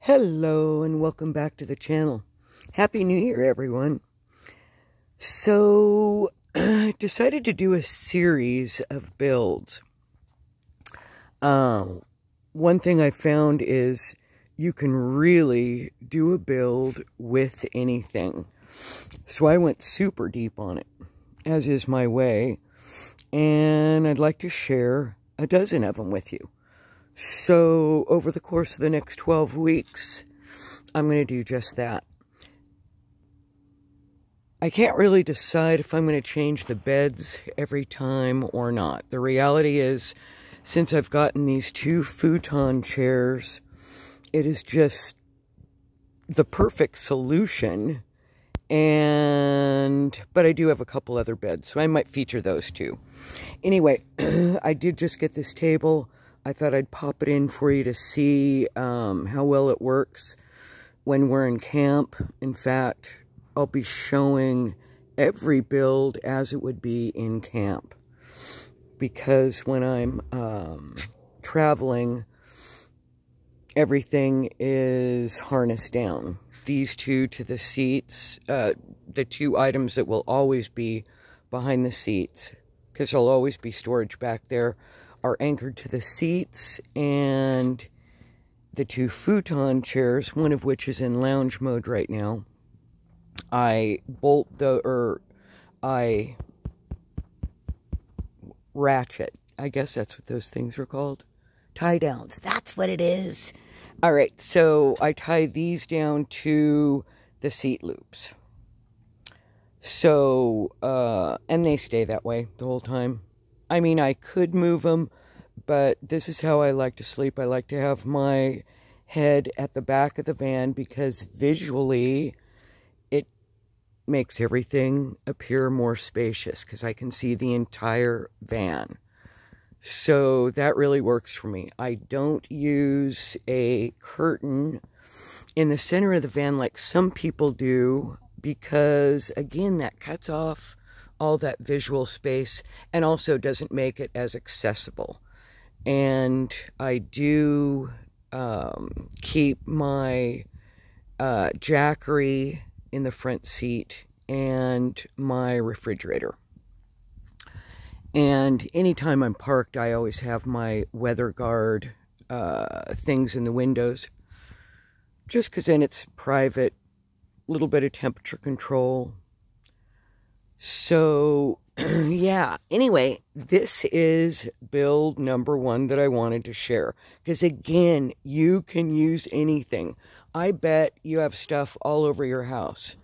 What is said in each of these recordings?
Hello and welcome back to the channel. Happy New Year, everyone. So, I decided to do a series of builds. One thing I found is you can really do a build with anything. So I went super deep on it, as is my way, and I'd like to share a dozen of them with you. So, over the course of the next 12 weeks, I'm going to do just that. I can't really decide if I'm going to change the beds every time or not. The reality is, since I've gotten these two futon chairs, it is just the perfect solution. But I do have a couple other beds, so I might feature those too. Anyway, I did just get this table. I thought I'd pop it in for you to see how well it works when we're in camp. In fact, I'll be showing every build as it would be in camp. Because when I'm traveling, everything is harnessed down. These two to the seats, the two items that will always be behind the seats, because there'll always be storage back there, are anchored to the seats, and the two futon chairs, one of which is in lounge mode right now, I ratchet. I guess that's what those things are called. Tie downs. That's what it is. All right, so I tie these down to the seat loops. So, and they stay that way the whole time. I mean, I could move them, but this is how I like to sleep. I like to have my head at the back of the van because visually it makes everything appear more spacious because I can see the entire van. So that really works for me. I don't use a curtain in the center of the van like some people do because, again, that cuts off all that visual space and also doesn't make it as accessible. And I do keep my jackery in the front seat and my refrigerator. And anytime I'm parked, I always have my weather guard things in the windows. Just because then it's private, a little bit of temperature control. So, yeah. Anyway, this is build number 1 that I wanted to share. Because, again, you can use anything. I bet you have stuff all over your house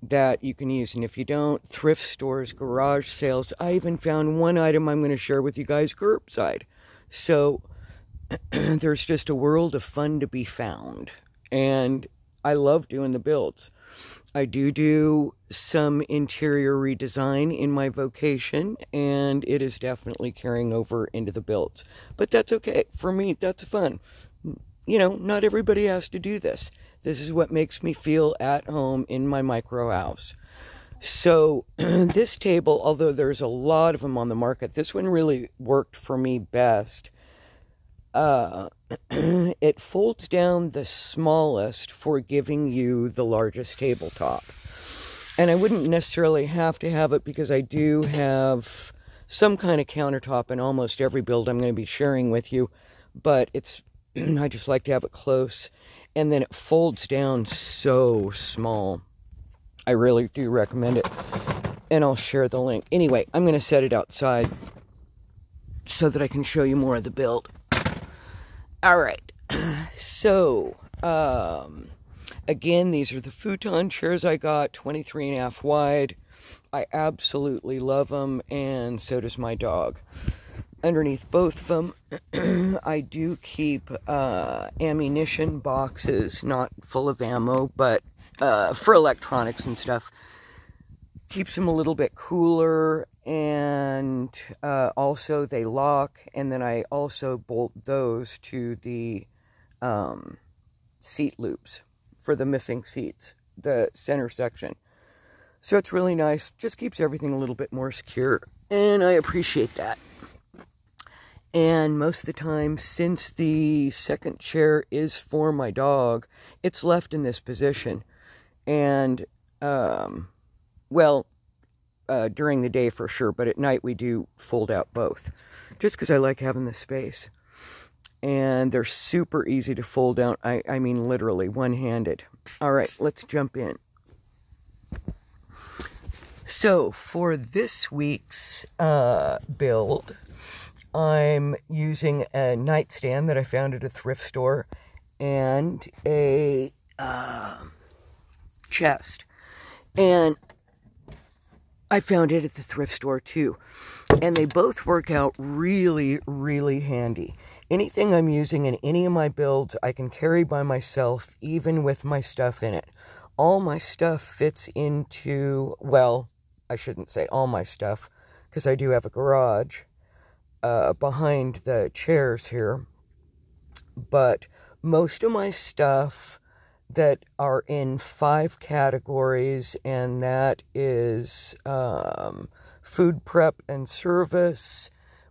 that you can use. And if you don't, thrift stores, garage sales. I even found one item I'm going to share with you guys curbside. So, there's just a world of fun to be found. And I love doing the builds. I do some interior redesign in my vocation, and it is definitely carrying over into the builds. But that's okay. For me, that's fun. You know, not everybody has to do this. This is what makes me feel at home in my micro house. So, this table, although there's a lot of them on the market, this one really worked for me best. It folds down the smallest for giving you the largest tabletop. And I wouldn't necessarily have to have it because I do have some kind of countertop in almost every build I'm going to be sharing with you. But it's, I just like to have it close. And then it folds down so small. I really do recommend it. And I'll share the link. Anyway, I'm going to set it outside so that I can show you more of the build. Alright, so, again, these are the futon chairs I got, 23.5 wide. I absolutely love them, and so does my dog. Underneath both of them, I do keep ammunition boxes, not full of ammo, but for electronics and stuff. Keeps them a little bit cooler, and also they lock, and then I also bolt those to the seat loops for the missing seats, the center section. So it's really nice, just keeps everything a little bit more secure, and I appreciate that. And most of the time, since the second chair is for my dog, it's left in this position. And, well, during the day for sure, but at night we do fold out both. Just because I like having the space. And they're super easy to fold out. I mean, literally, one-handed. All right, let's jump in. So, for this week's build, I'm using a nightstand that I found at a thrift store and a chest. And I found it at the thrift store too. And they both work out really, really handy. Anything I'm using in any of my builds, I can carry by myself, even with my stuff in it. All my stuff fits into, well, I shouldn't say all my stuff, because I do have a garage behind the chairs here. But most of my stuff that are in 5 categories, and that is food prep and service,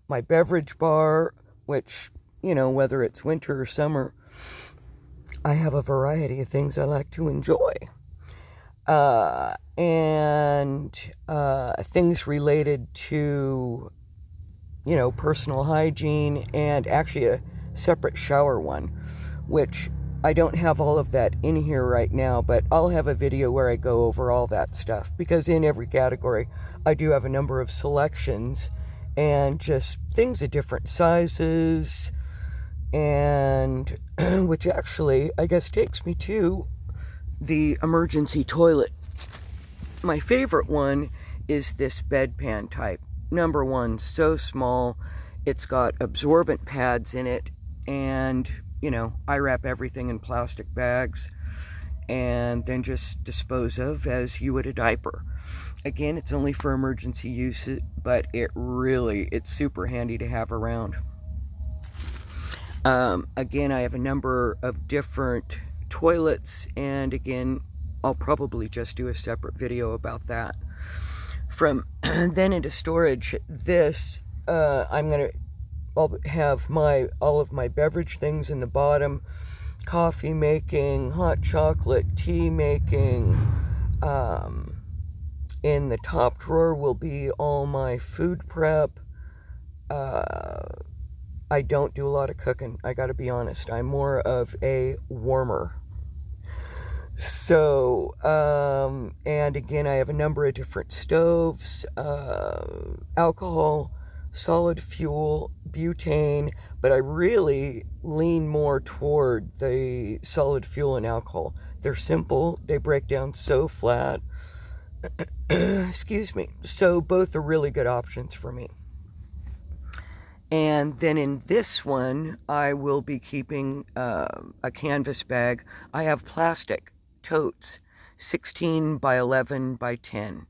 my beverage bar, which, you know, whether it's winter or summer, I have a variety of things I like to enjoy. And things related to, you know, personal hygiene, and actually a separate shower one, which I don't have all of that in here right now, but I'll have a video where I go over all that stuff, because in every category I do have a number of selections and just things of different sizes, and which actually I guess takes me to the emergency toilet. My favorite one is this bedpan type. Number one, so small. It's got absorbent pads in it, and you know, I wrap everything in plastic bags and then just dispose of as you would a diaper. Again, it's only for emergency use, but it's super handy to have around. Again, I have a number of different toilets, and again, I'll probably just do a separate video about that. From then into storage, this, I'll have all of my beverage things in the bottom, coffee making, hot chocolate, tea making. In the top drawer will be all my food prep. I don't do a lot of cooking, I gotta be honest. I'm more of a warmer. So, and again, I have a number of different stoves, alcohol, solid fuel, butane, but I really lean more toward the solid fuel and alcohol. They're simple, they break down so flat. Excuse me. So both are really good options for me. And then in this one, I will be keeping a canvas bag. I have plastic totes, 16 by 11 by 10.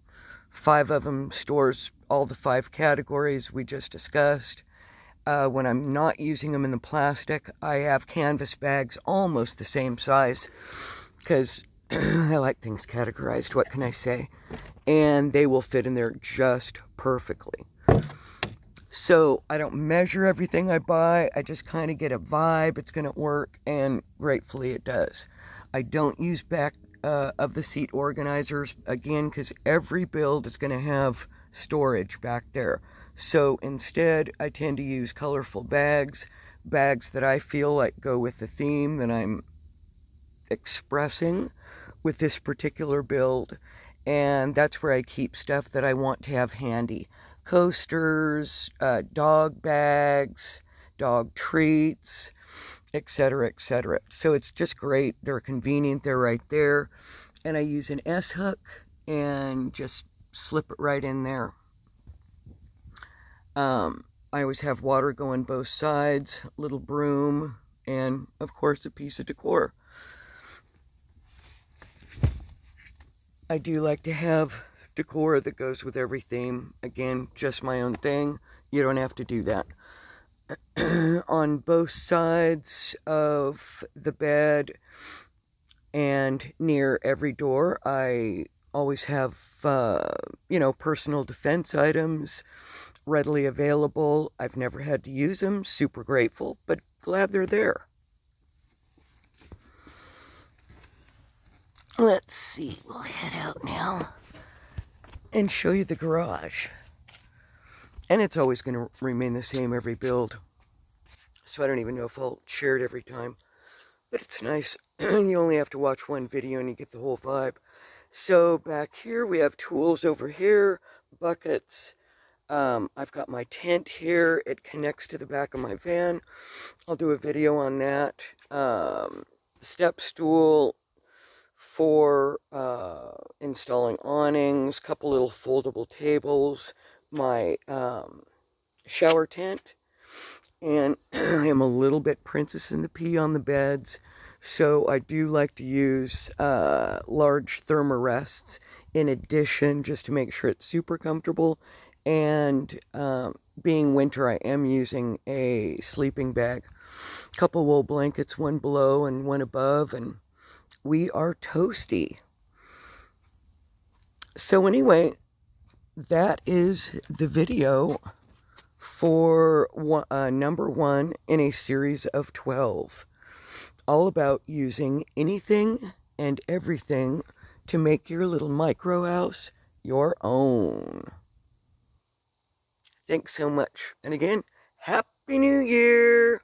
5 of them stores all the 5 categories we just discussed. When I'm not using them in the plastic, I have canvas bags almost the same size, because I like things categorized, what can I say? And they will fit in there just perfectly. So I don't measure everything I buy, I just kind of get a vibe it's going to work, and gratefully it does. I don't use back of the seat organizers, again, because every build is going to have storage back there. So instead, I tend to use colorful bags that I feel like go with the theme that I'm expressing with this particular build. And that's where I keep stuff that I want to have handy. Coasters, dog bags, dog treats, etc., etc. So it's just great. They're convenient. They're right there. And I use an S-hook and just slip it right in there. I always have water going both sides, a little broom, and of course a piece of decor. I do like to have decor that goes with every theme. Again, just my own thing. You don't have to do that. On both sides of the bed and near every door, I always have, you know, personal defense items, readily available. I've never had to use them. Super grateful, but glad they're there. Let's see. We'll head out now and show you the garage. And it's always going to remain the same every build. So I don't even know if I'll share it every time. But it's nice. You only have to watch one video and you get the whole vibe. So back here we have tools over here, buckets. I've got my tent here. It connects to the back of my van. I'll do a video on that. Step stool for installing awnings, couple little foldable tables, my shower tent, and I am a little bit Princess and the Pea on the beds, so I do like to use large thermarests in addition, just to make sure it's super comfortable. And being winter, I am using a sleeping bag, couple wool blankets, one below and one above, and we are toasty. So anyway, that is the video for number 1 in a series of 12, all about using anything and everything to make your little micro house your own. Thanks so much. And again, Happy New Year!